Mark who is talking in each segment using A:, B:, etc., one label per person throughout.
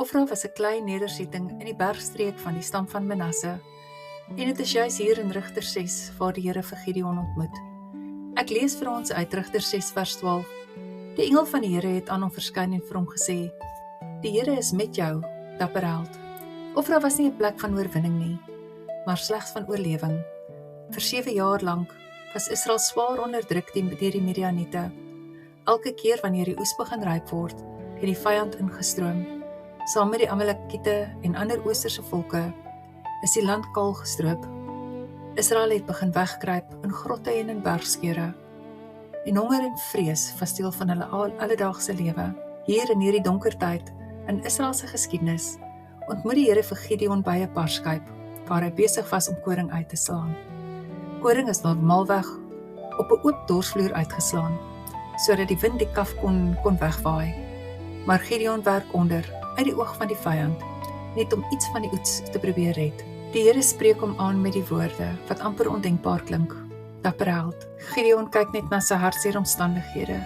A: Ofra was 'n klein nedersetting in die bergstreek van die stam van Manasse, en dit is juis hier in Rigter 6 waar die Here vir Gideon ontmoet. Ek lees vir ons uit Rigter 6 vers 12. Die engel van die Here het aan hom verskyn en vir hom gesê: Die Here is met jou, dapper held. Ofra was nie 'n plek van oorwinning nie, maar slegs van oorlewing. Vir 7 jaar lank was Israel swaar onderdruk deur die Midianiete. Elke keer wanneer die oes begin ryp word, het die vyand ingestroom. Saam met die Amalekiete en ander oosterse volke is die land kaal gestroop. Israel het begin wegkruip in grotte en in bergskeure. En honger en vrees was deel van hulle alledaagse lewe. Hier in hierdie donker tyd, in Israel se geskiedenis, ontmoet die Here vir Gideon by 'n parskyp, waar hy besig was om koring uit te slaan. Koring is normaalweg op 'n oop dorsvloer uitgeslaan, sodat die wind die kaf kon wegwaai. Maar Gideon werk onder, uit die oog van die vyand, net om iets van die oets te probeer red. Die Here spreek hom aan met die woorde, wat amper ondenkbaar klink. Dapper held. Gideon kyk net na sy hartseer omstandighede.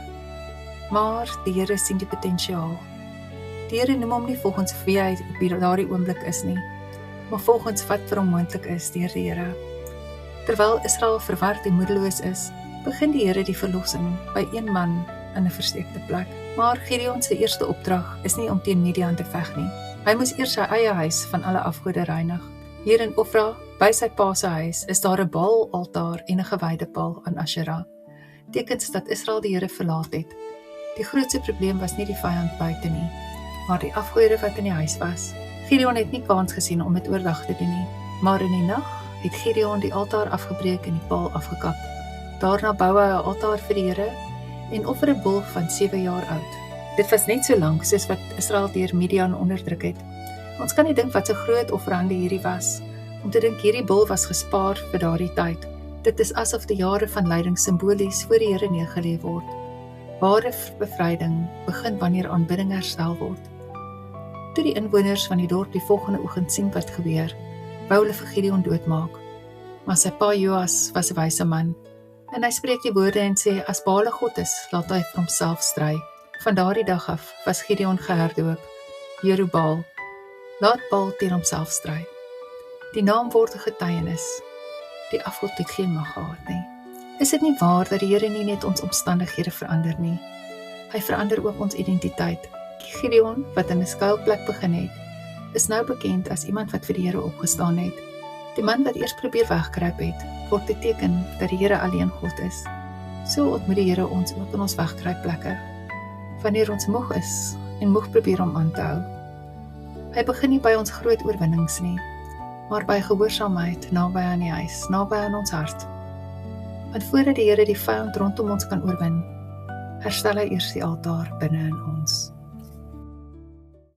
A: Maar die Here sien die potensiaal. Die Here noem hom nie volgens wie hy op daardie oomblik is nie, maar volgens wat vir hom moontlik is deur die Here. Terwyl Israel verward en moedeloos is, begin die Here die verlossing by een man in 'n versteekte plek. Maar Gideon se eerste opdrag is nie om teen Midian te veg nie. Hy moes eers sy eie huis van alle afgode reinig. Hier in Ofra, by sy pa se huis, is daar 'n Baal-altaar en 'n gewyde paal aan Asherah. Tekens dat Israel die Here verlaat het. Die grootste probleem was nie die vyand buite nie, maar die afgode wat in die huis was. Gideon het nie kans gesien om dit oordag te doen nie, maar in die nag het Gideon die altaar afgebreek en die paal afgekap. Daarna bou hy 'n altaar vir die Here en offer 'n bul van 7 jaar oud. Dit was net so lank soos wat Israel deur Midian onderdruk het. Ons kan nie dink wat 'n groot offerande hierdie was, om te dink hierdie bul was gespaar vir daardie tyd. Dit is asof die jare van lyding simbolies voor die Here neergelê word. Ware bevryding begin wanneer aanbidding herstel word. Toe die inwoners van die dorp die volgende oggend sien wat gebeur, wou hulle vir Gideon doodmaak. Maar sy pa Joas was 'n wyse man, en hy spreek die woorde en sê, as Baal 'n god is, laat hy vir homself stry. Van daardie dag af was Gideon geherdoop, Jerubbaal, laat Baal teen homself stry. Die naam word 'n getuienis. Die afgod het geen mag gehad nie. Is dit nie waar dat die Here nie net ons omstandighede verander nie? Hy verander ook ons identiteit. Gideon, wat in 'n skuilplek begin het, is nou bekend as iemand wat vir die Here opgestaan het. Die man wat eers probeer wegkruip het, word 'n teken dat die Here alleen God is. So ontmoet die Here ons ook in ons wegkruipplekke, wanneer ons moeg is en moeg probeer om aan te hou. Hy begin nie by ons groot oorwinnings nie, maar by gehoorsaamheid naby aan die huis, naby aan ons hart. Want voordat die Here die vyand rondom ons kan oorwin, herstel hy eers die altaar binne in ons.